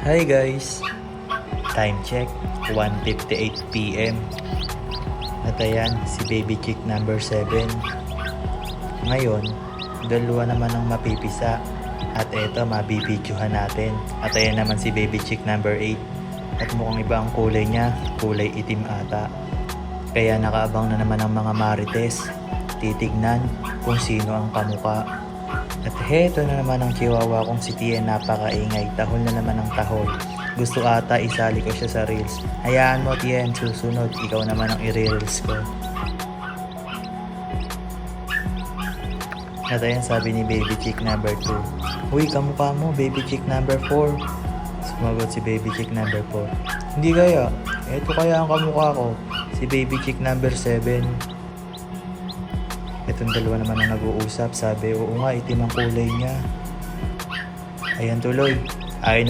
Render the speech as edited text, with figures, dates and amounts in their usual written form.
Hi guys! Time check, 1:58 PM. At ayan, si baby chick number 7. Ngayon, dalawa naman ang mapipisa. At eto, mabibidyohan natin. At ayan naman si baby chick number 8. At mukhang iba ang kulay niya, kulay itim ata. Kaya nakaabang na naman ang mga marites. Titignan kung sino ang kamuka. At heto na naman ang chihuahua kong si Tien, napakaingay. Tahol na naman ang tahol. Gusto ata isali ko siya sa reels. Hayaan mo Tien, susunod. Ikaw naman ang i-reels ko. At ayan sabi ni baby chick number 2. Uy, kamukha mo baby chick number 4. Sumagot si baby chick number 4. Hindi kaya. Eto kaya ang kamukha ko. Si baby chick number 7. Itong dalawa naman ang nag-uusap. Sabi, oo nga, itim ang kulay niya. Ayan tuloy. Ayaw na